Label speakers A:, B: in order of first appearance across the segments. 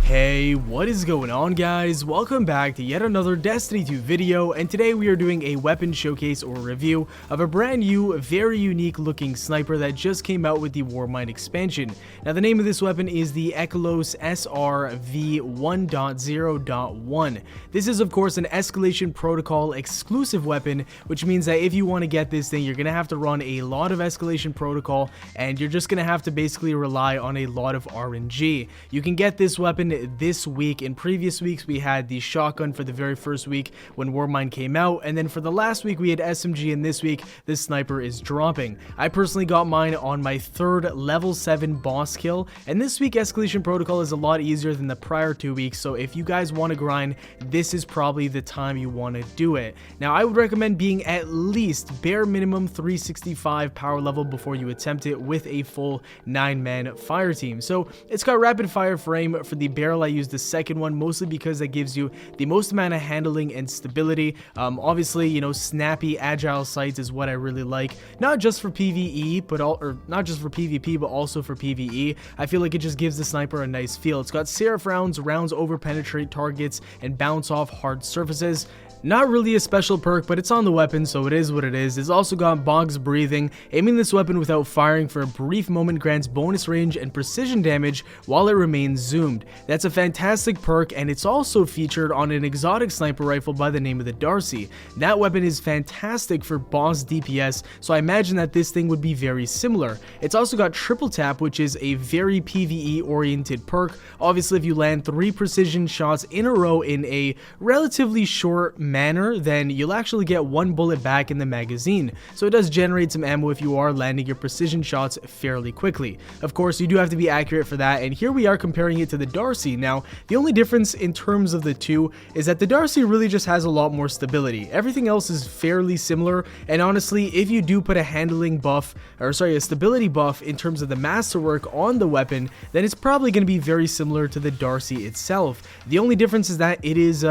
A: Hey, what is going on, guys? Welcome back to yet another Destiny 2 video, and today we are doing a weapon showcase or review of a brand new, very unique looking sniper that just came out with the warmind expansion. Now the name of this weapon is the Ikelos SR v1.0.1. This is of course an Escalation protocol exclusive weapon, which means that if you want to get this thing, you're going to have to run a lot of Escalation protocol, and you're just going to have to basically rely on a lot of RNG. You can get this weapon this week. In previous weeks we had the shotgun for the very first week when warmind came out, and then for the last week we had SMG, and this week this sniper is dropping. I personally got mine on my third level 7 boss kill, and this week Escalation protocol is a lot easier than the prior 2 weeks, so if you guys want to grind, this is probably the time you want to do it. Now I would recommend being at least bare minimum 365 power level before you attempt it with a full 9-man fire team. So it's got rapid fire frame. For the barrel I use the second one, mostly because that gives you the most amount of handling and stability. Obviously, you know, snappy agile sights is what I really like, not just for PvE but not just for PvP but also for PvE. I feel like it just gives the sniper a nice feel. It's got Seraph rounds over penetrate targets and bounce off hard surfaces. Not really a special perk, but it's on the weapon, so it is what it is. It's also got Bog's Breathing. Aiming this weapon without firing for a brief moment grants bonus range and precision damage while it remains zoomed. That's a fantastic perk, and it's also featured on an exotic sniper rifle by the name of the Darcy. That weapon is fantastic for boss DPS, so I imagine that this thing would be very similar. It's also got Triple Tap, which is a very PvE oriented perk. Obviously, if you land 3 precision shots in a row in a relatively short manner, then you'll actually get 1 bullet back in the magazine, so it does generate some ammo if you are landing your precision shots fairly quickly. Of course, you do have to be accurate for that, and here we are comparing it to the Darcy. Now the only difference in terms of the two is that the Darcy really just has a lot more stability. Everything else is fairly similar, and honestly, if you do put a handling buff, or sorry, a stability buff in terms of the masterwork on the weapon, then it's probably going to be very similar to the Darcy itself. The only difference is that it is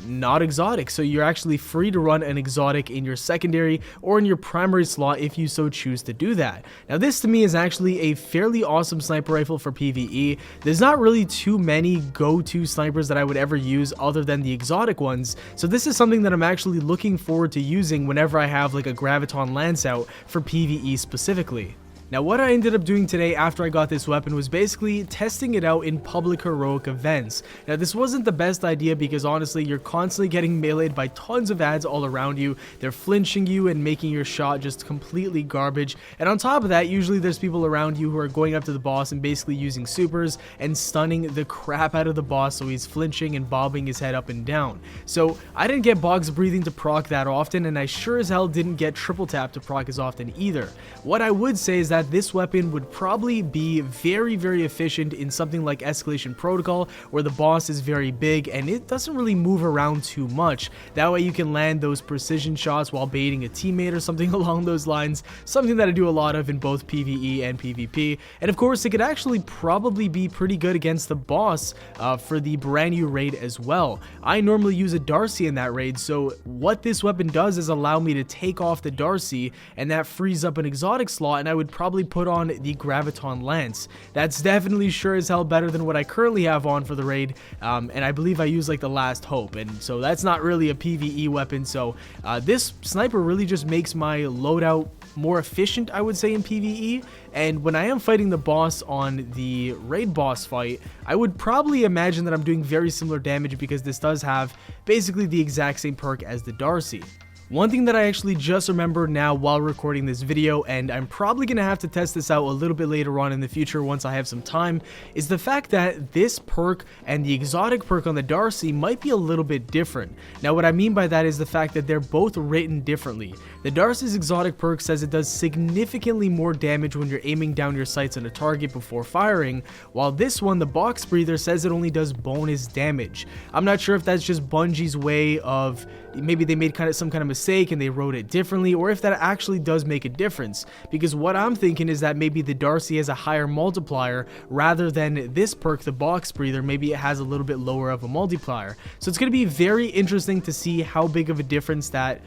A: not exotic, so you're actually free to run an exotic in your secondary or in your primary slot if you so choose to do that. Now this to me is actually a fairly awesome sniper rifle for PvE. There's not really too many go-to snipers that I would ever use other than the exotic ones, so this is something that I'm actually looking forward to using whenever I have like a Graviton Lance out for PvE specifically. Now what I ended up doing today after I got this weapon was basically testing it out in public heroic events. Now this wasn't the best idea because honestly you're constantly getting meleeed by tons of ads all around you. They're flinching you and making your shot just completely garbage, and on top of that usually there's people around you who are going up to the boss and basically using supers and stunning the crap out of the boss so he's flinching and bobbing his head up and down. So I didn't get Bog's Breathing to proc that often, and I sure as hell didn't get Triple Tap to proc as often either. What I would say is that this weapon would probably be very efficient in something like Escalation Protocol, where the boss is very big and it doesn't really move around too much. That way you can land those precision shots while baiting a teammate or something along those lines, something that I do a lot of in both PvE and PvP. And of course it could actually probably be pretty good against the boss for the brand new raid as well. I normally use a Darcy in that raid, so what this weapon does is allow me to take off the Darcy, and that frees up an exotic slot, and I would probably put on the Graviton Lance. That's definitely sure as hell better than what I currently have on for the raid, and I believe I use like the Last Hope, and so that's not really a PvE weapon. So this sniper really just makes my loadout more efficient, I would say, in PvE. And when I am fighting the boss on the raid boss fight, I would probably imagine that I'm doing very similar damage because this does have basically the exact same perk as the Darcy. One thing that I actually just remembered now while recording this video, and I'm probably going to have to test this out a little bit later on in the future once I have some time, is the fact that this perk and the exotic perk on the Darcy might be a little bit different. Now what I mean by that is the fact that they're both written differently. The Darcy's exotic perk says it does significantly more damage when you're aiming down your sights on a target before firing, while this one, the Box Breather, says it only does bonus damage. I'm not sure if that's just Bungie's way of, maybe they made some kind of mistake and they wrote it differently, or if that actually does make a difference. Because what I'm thinking is that maybe the Darcy has a higher multiplier rather than this perk, the Box Breather. Maybe it has a little bit lower of a multiplier. So it's going to be very interesting to see how big of a difference that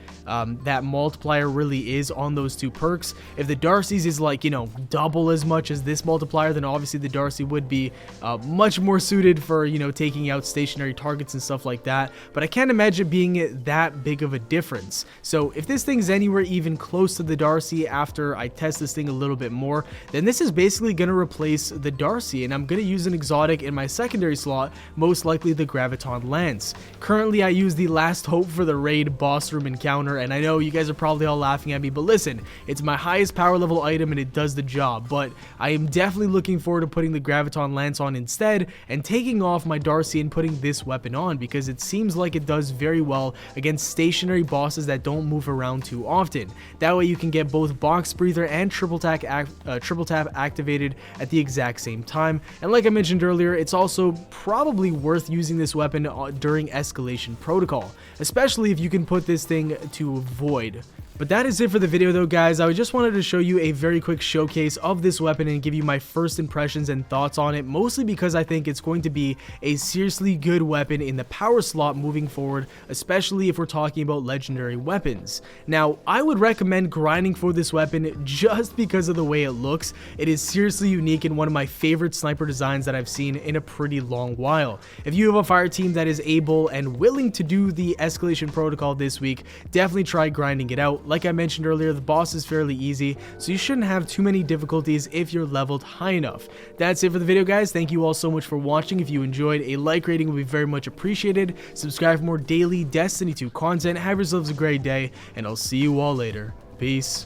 A: that multiplier really is on those two perks. If the Darcy's is like, you know, double as much as this multiplier, then obviously the Darcy would be much more suited for, you know, taking out stationary targets and stuff like that. But I can't imagine being that big of a difference. So if this thing's anywhere even close to the Darcy after I test this thing a little bit more, then this is basically going to replace the Darcy, and I'm going to use an exotic in my secondary slot, most likely the Graviton Lance. Currently I use the Last Hope for the raid boss room encounter, and I know you guys are probably all laughing at me, but listen, it's my highest power level item and it does the job. But I am definitely looking forward to putting the Graviton Lance on instead and taking off my Darcy and putting this weapon on, because it seems like it does very well against stationary bosses that don't move around too often. That way you can get both Box Breather and Triple Tap activated at the exact same time. And like I mentioned earlier, it's also probably worth using this weapon during Escalation Protocol, especially if you can put this thing to Void. But that is it for the video though, guys. I just wanted to show you a very quick showcase of this weapon and give you my first impressions and thoughts on it, mostly because I think it's going to be a seriously good weapon in the power slot moving forward, especially if we're talking about legendary weapons. Now, I would recommend grinding for this weapon just because of the way it looks. It is seriously unique and one of my favorite sniper designs that I've seen in a pretty long while. If you have a fire team that is able and willing to do the Escalation Protocol this week, definitely try grinding it out. Like I mentioned earlier, the boss is fairly easy, so you shouldn't have too many difficulties if you're leveled high enough. That's it for the video, guys. Thank you all so much for watching. If you enjoyed, a like rating would be very much appreciated. Subscribe for more daily Destiny 2 content. Have yourselves a great day, and I'll see you all later. Peace.